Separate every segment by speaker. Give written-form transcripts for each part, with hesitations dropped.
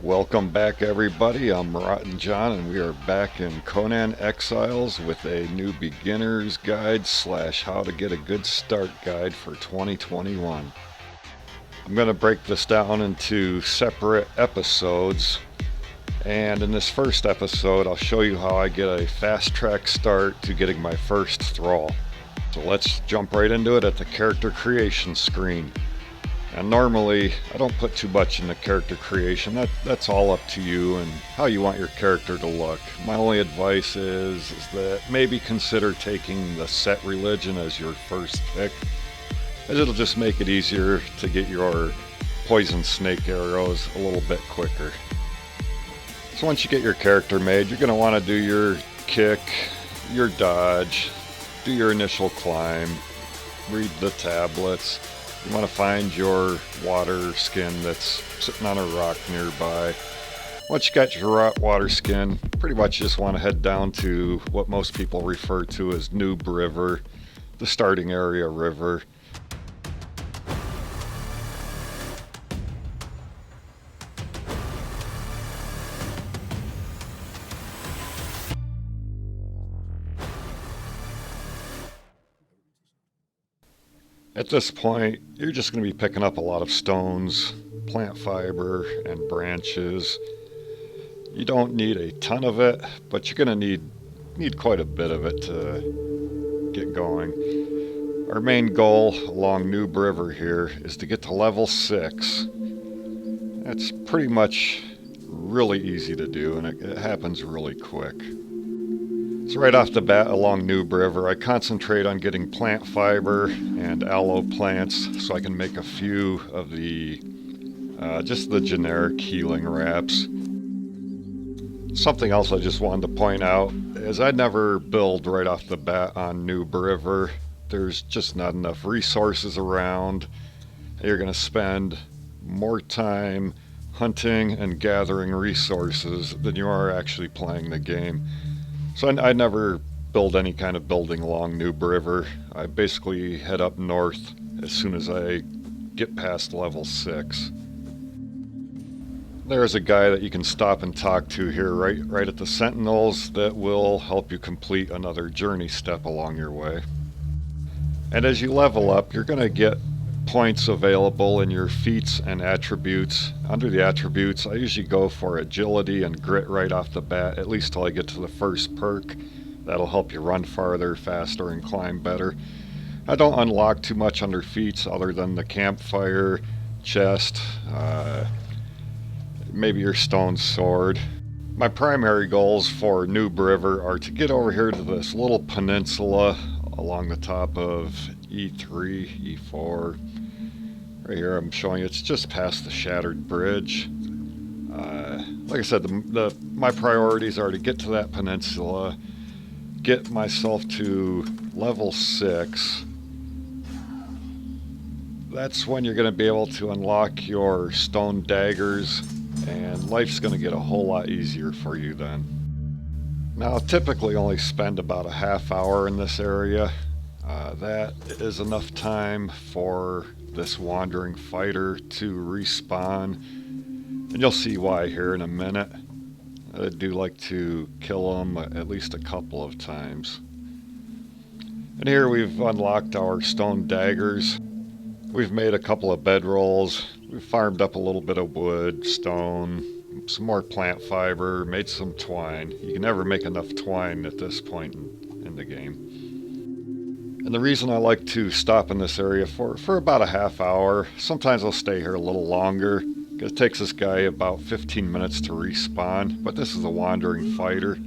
Speaker 1: Welcome back, everybody. I'm Rotten John, and we are back in Conan Exiles with a new beginner's guide slash how to get a good start guide for 2021. I'm going to break this down into separate episodes, and in this first episode I'll show you how I get a fast track start to getting my first thrall. So let's jump right into it at the character creation screen. And normally, I don't put too much into character creation. That's all up to you and how you want your character to look. My only advice is that maybe consider taking the set religion as your first pick, as it'll just make it easier to get your poison snake arrows a little bit quicker. So once you get your character made, you're going to want to do your kick, your dodge, do your initial climb, read the tablets. You want to find your water skin that's sitting on a rock nearby. Once you got your water skin, pretty much just want to head down to what most people refer to as Noob River, the starting area river. At this point, you're just going to be picking up a lot of stones, plant fiber, and branches. You don't need a ton of it, but you're going to need quite a bit of it to get going. Our main goal along Noob River here is to get to level 6. That's pretty much really easy to do, and it happens really quick. So right off the bat along Noob River, I concentrate on getting plant fiber and aloe plants so I can make a few of the just the generic healing wraps. Something else I just wanted to point out is I never build right off the bat on Noob River. There's just not enough resources around. You're going to spend more time hunting and gathering resources than you are actually playing the game. So I never build any kind of building along Noob River. I basically head up north as soon as I get past level 6. There's a guy that you can stop and talk to here right at the Sentinels that will help you complete another journey step along your way. And as you level up, you're going to get points available in your feats and attributes. Under the attributes, I usually go for agility and grit right off the bat, at least till I get to the first perk. That'll help you run farther, faster, and climb better. I don't unlock too much under feats other than the campfire, chest, maybe your stone sword. My primary goals for Noob River are to get over here to this little peninsula along the top of E3, E4. Right here I'm showing you, it's just past the shattered bridge. Like I said, my priorities are to get to that peninsula, get myself to level 6. That's when you're going to be able to unlock your stone daggers, and life's going to get a whole lot easier for you then. Now, I'll typically only spend about a half hour in this area. That is enough time for this wandering fighter to respawn, and you'll see why here in a minute. I do like to kill them at least a couple of times. And here we've unlocked our stone daggers. We've made a couple of bedrolls. We've farmed up a little bit of wood, stone, some more plant fiber, made some twine. You can never make enough twine at this point in the game. And the reason I like to stop in this area for about a half hour, sometimes I'll stay here a little longer. It takes this guy about 15 minutes to respawn, but this is a wandering fighter.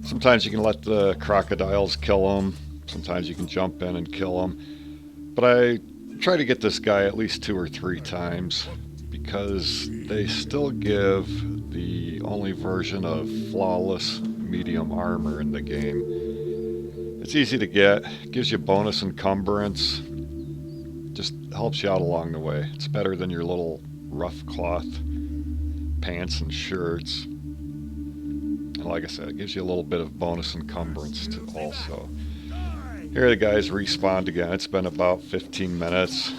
Speaker 1: Sometimes you can let the crocodiles kill him, sometimes you can jump in and kill him. But I try to get this guy at least 2 or 3 times, because they still give the only version of flawless medium armor in the game. It's easy to get, gives you bonus encumbrance, just helps you out along the way. It's better than your little rough cloth pants and shirts. And like I said, it gives you a little bit of bonus encumbrance too also. Here the guys respawned again. It's been about 15 minutes.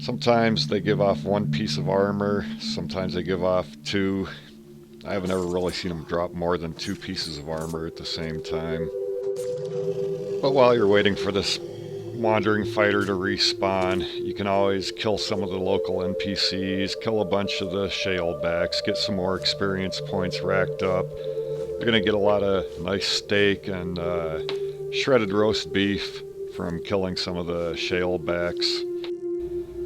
Speaker 1: Sometimes they give off one piece of armor, sometimes they give off two. I haven't ever really seen them drop more than two pieces of armor at the same time. But while you're waiting for this wandering fighter to respawn, you can always kill some of the local NPCs, kill a bunch of the shalebacks, get some more experience points racked up. You're going to get a lot of nice steak and shredded roast beef from killing some of the shalebacks.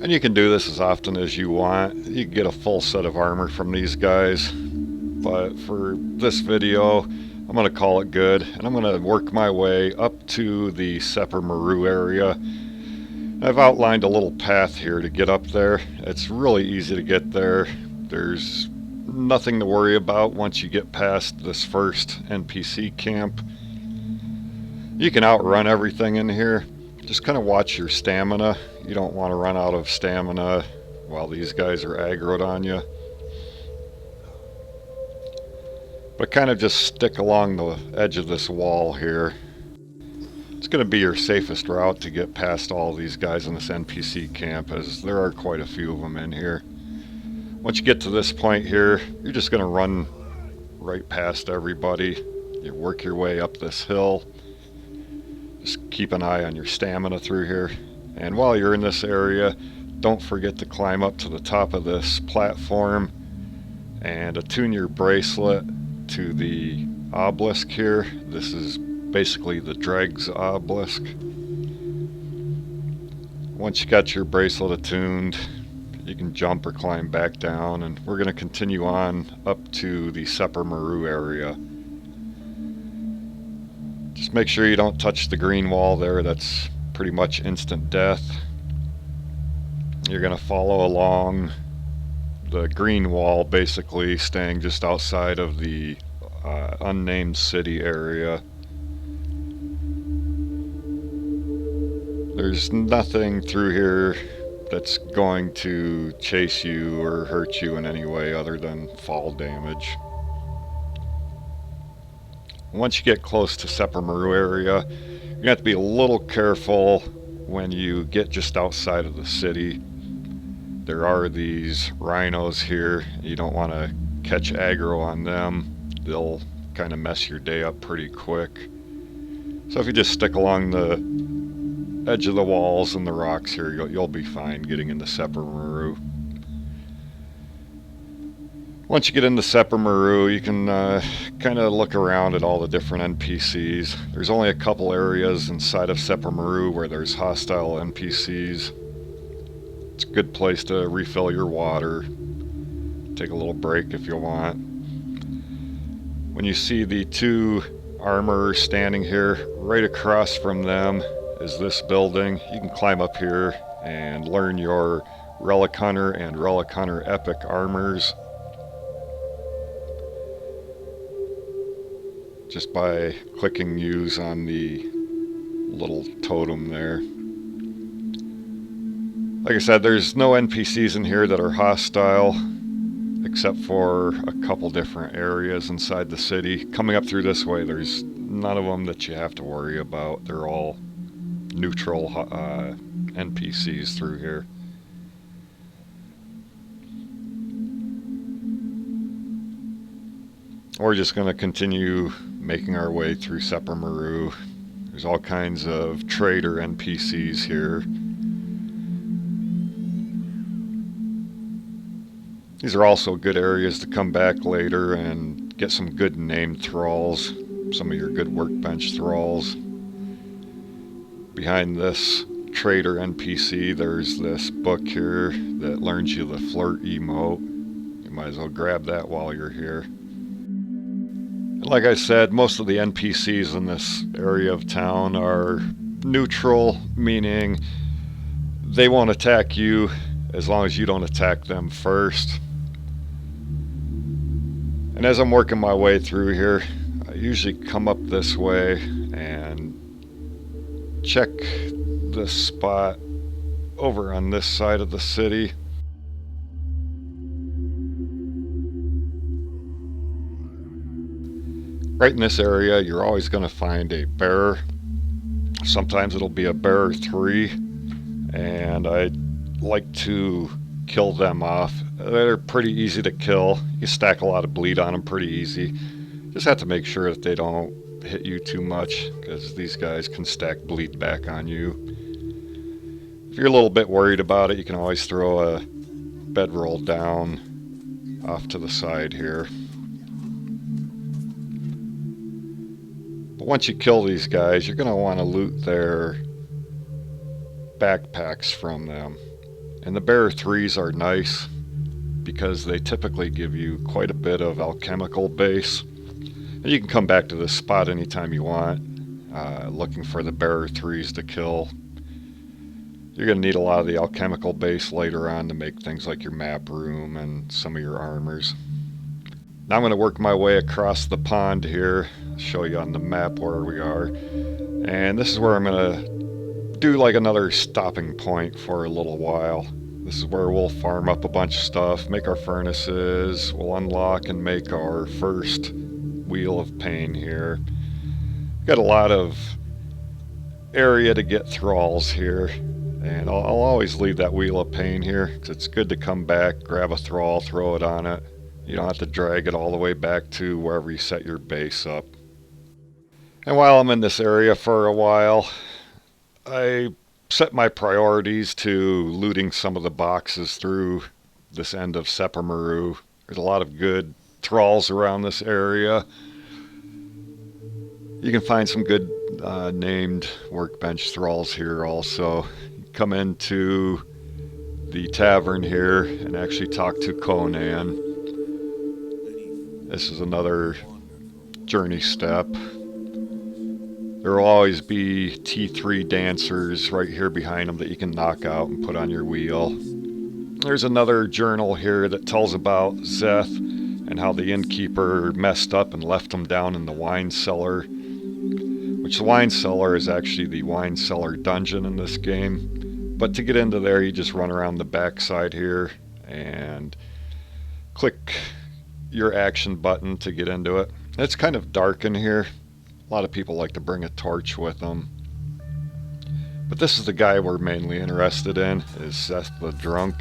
Speaker 1: And you can do this as often as you want. You can get a full set of armor from these guys. But for this video, I'm going to call it good, and I'm going to work my way up to the Sepper Maru area. I've outlined a little path here to get up there. It's really easy to get there. There's nothing to worry about once you get past this first NPC camp. You can outrun everything in here. Just kind of watch your stamina. You don't want to run out of stamina while these guys are aggroed on you. But kind of just stick along the edge of this wall here. It's going to be your safest route to get past all these guys in this NPC camp, as there are quite a few of them in here. Once you get to this point here, you're just going to run right past everybody. You work your way up this hill. Just keep an eye on your stamina through here. And while you're in this area, don't forget to climb up to the top of this platform and attune your bracelet to the obelisk here. This is basically the Dregs obelisk. Once you got your bracelet attuned, you can jump or climb back down, and we're going to continue on up to the Sepper Maru area. Just make sure you don't touch the green wall there. That's pretty much instant death. You're going to follow along the green wall, basically staying just outside of the unnamed city area. There's nothing through here that's going to chase you or hurt you in any way other than fall damage. Once you get close to Sepper Maru area, you're going to have to be a little careful when you get just outside of the city. There are these rhinos here. You don't want to catch aggro on them. They'll kind of mess your day up pretty quick. So if you just stick along the edge of the walls and the rocks here, you'll be fine getting into Sepper Maru. Once you get into Sepper Maru, you can kind of look around at all the different NPCs. There's only a couple areas inside of Sepper Maru where there's hostile NPCs. It's a good place to refill your water. Take a little break if you want. When you see the two armorers standing here, right across from them is this building. You can climb up here and learn your Relic Hunter and Relic Hunter Epic armors just by clicking use on the little totem there. Like I said, there's no NPCs in here that are hostile, except for a couple different areas inside the city. Coming up through this way, there's none of them that you have to worry about. They're all neutral NPCs through here. We're just going to continue making our way through Sepper Maru. There's all kinds of trader NPCs here. These are also good areas to come back later and get some good named thralls, some of your good workbench thralls. Behind this trader NPC, there's this book here that learns you the flirt emote. You might as well grab that while you're here. And like I said, most of the NPCs in this area of town are neutral, meaning they won't attack you as long as you don't attack them first. And as I'm working my way through here, I usually come up this way and check this spot over on this side of the city. Right in this area, you're always going to find a bearer. Sometimes it'll be a bearer 3, and I like to kill them off. They're pretty easy to kill. You stack a lot of bleed on them pretty easy. Just have to make sure that they don't hit you too much, because these guys can stack bleed back on you. If you're a little bit worried about it, you can always throw a bedroll down off to the side here. But once you kill these guys, you're going to want to loot their backpacks from them. And the Bearer 3s are nice because they typically give you quite a bit of alchemical base. And you can come back to this spot anytime you want, looking for the Bearer 3s to kill. You're going to need a lot of the alchemical base later on to make things like your map room and some of your armors. Now I'm going to work my way across the pond here, show you on the map where we are. And this is where I'm going to do like another stopping point for a little while. This is where we'll farm up a bunch of stuff, make our furnaces, we'll unlock and make our first Wheel of Pain here. Got a lot of area to get thralls here, and I'll always leave that Wheel of Pain here because it's good to come back, grab a thrall, throw it on it. You don't have to drag it all the way back to wherever you set your base up. And while I'm in this area for a while, I set my priorities to looting some of the boxes through this end of Sepamaru. There's a lot of good thralls around this area. You can find some good named workbench thralls here also. Come into the tavern here and actually talk to Conan. This is another journey step. There will always be T3 dancers right here behind them that you can knock out and put on your wheel. There's another journal here that tells about Zeth and how the innkeeper messed up and left him down in the Wine Cellar, which the Wine Cellar is actually the Wine Cellar dungeon in this game. But to get into there, you just run around the backside here and click your action button to get into it. It's kind of dark in here. A lot of people like to bring a torch with them. But this is the guy we're mainly interested in, is Zeth the Drunk.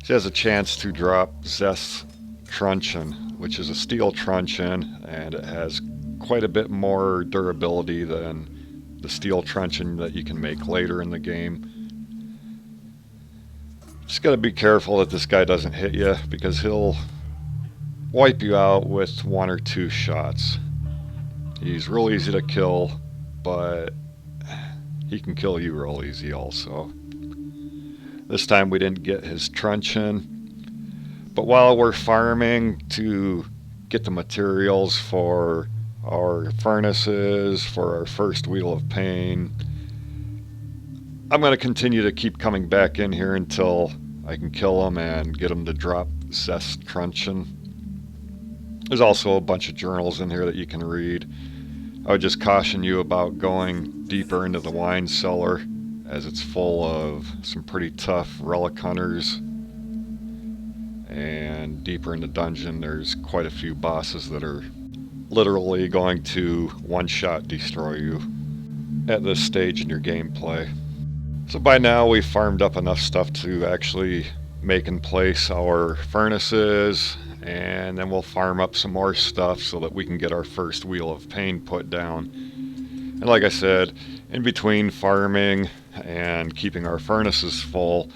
Speaker 1: He has a chance to drop Zeth's Truncheon, which is a steel truncheon, and it has quite a bit more durability than the steel truncheon that you can make later in the game. Just gotta be careful that this guy doesn't hit you, because he'll wipe you out with 1 or 2 shots. He's real easy to kill, but he can kill you real easy also. This time we didn't get his truncheon, but while we're farming to get the materials for our furnaces, for our first Wheel of Pain, I'm going to continue to keep coming back in here until I can kill him and get him to drop Zeth's truncheon. There's also a bunch of journals in here that you can read. I would just caution you about going deeper into the Wine Cellar, as it's full of some pretty tough relic hunters. And deeper in the dungeon, there's quite a few bosses that are literally going to one-shot destroy you at this stage in your gameplay. So by now we've farmed up enough stuff to actually make in place our furnaces, and then we'll farm up some more stuff so that we can get our first Wheel of Pain put down. And like I said, in between farming and keeping our furnaces full,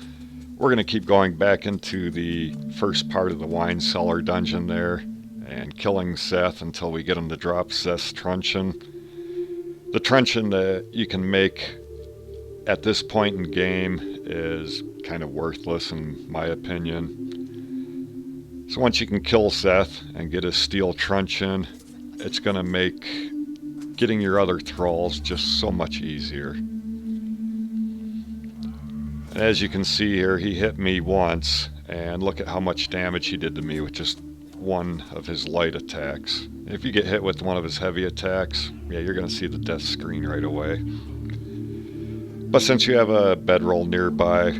Speaker 1: we're going to keep going back into the first part of the Wine Cellar dungeon there and killing Zeth until we get him to drop Zeth's truncheon. The truncheon that you can make at this point in game is kind of worthless in my opinion. So once you can kill Zeth and get his steel truncheon, it's going to make getting your other thralls just so much easier. And as you can see here, he hit me once, and look at how much damage he did to me with just one of his light attacks. If you get hit with one of his heavy attacks, yeah, you're going to see the death screen right away. But since you have a bedroll nearby,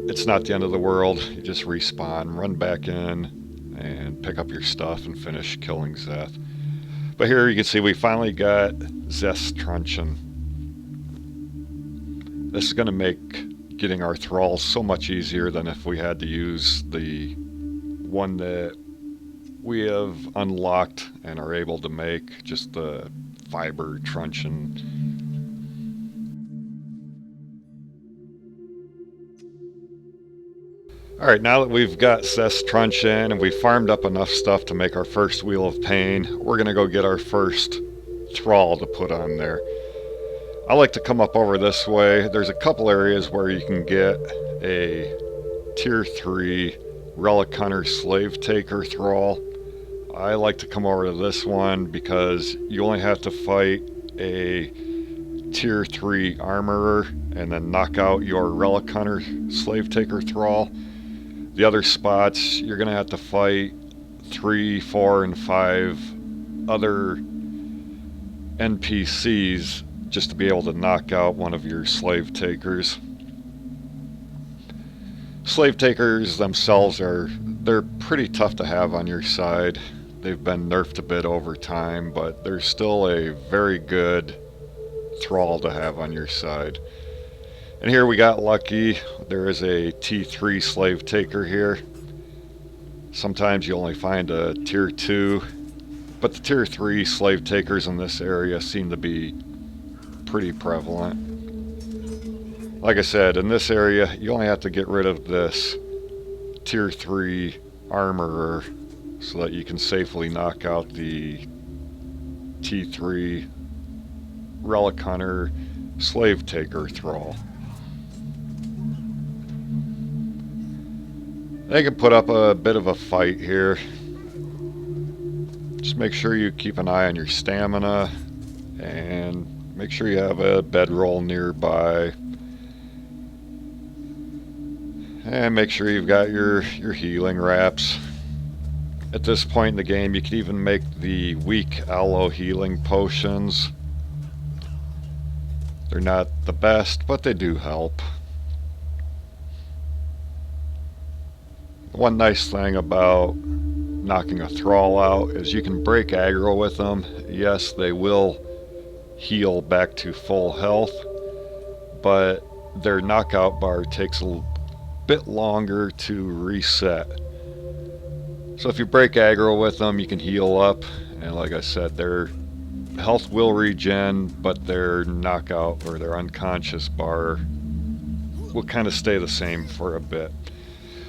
Speaker 1: it's not the end of the world. You just respawn, run back in, and pick up your stuff and finish killing Zeth. But here you can see we finally got Zeth's truncheon. This is going to make getting our thralls so much easier than if we had to use the one that we have unlocked and are able to make, just the fiber truncheon. Alright, now that we've got Seth's truncheon and we farmed up enough stuff to make our first Wheel of Pain, we're going to go get our first thrall to put on there. I like to come up over this way. There's a couple areas where you can get a tier 3 Relic Hunter Slave Taker thrall. I like to come over to this one because you only have to fight a tier 3 armorer and then knock out your Relic Hunter Slave Taker thrall. The other spots, you're going to have to fight 3, 4, and 5 other NPCs just to be able to knock out one of your slave takers. Slave takers themselves they're pretty tough to have on your side. They've been nerfed a bit over time, but they're still a very good thrall to have on your side. And here we got lucky. There is a T3 slave taker here. Sometimes you only find a tier 2, but the tier 3 slave takers in this area seem to be pretty prevalent. Like I said, in this area you only have to get rid of this tier 3 armorer so that you can safely knock out the T3 Relic Hunter Slave Taker thrall. They can put up a bit of a fight here. Just make sure you keep an eye on your stamina and make sure you have a bedroll nearby. And make sure you've got your healing wraps. At this point in the game, you can even make the weak aloe healing potions. They're not the best, but they do help. One nice thing about knocking a thrall out is you can break aggro with them. Yes, they will heal back to full health, but their knockout bar takes a bit longer to reset. So if you break aggro with them, you can heal up, and like I said, their health will regen, but their knockout or their unconscious bar will kind of stay the same for a bit.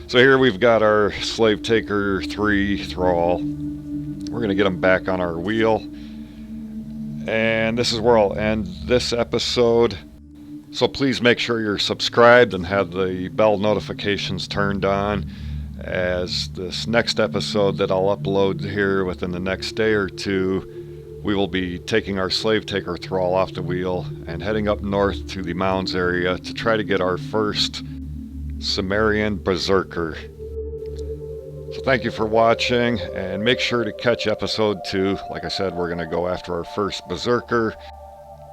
Speaker 1: So here we've got our Slave Taker 3 thrall. We're going to get them back on our wheel. And this is where I'll end this episode. So please make sure you're subscribed and have the bell notifications turned on, as this next episode that I'll upload here within the next day or two, we will be taking our Slave Taker thrall off the wheel and heading up north to the mounds area to try to get our first Sumerian Berserker. So thank you for watching, and make sure to catch episode 2. Like I said, we're going to go after our first Berserker,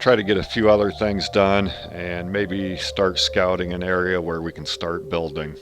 Speaker 1: try to get a few other things done, and maybe start scouting an area where we can start building.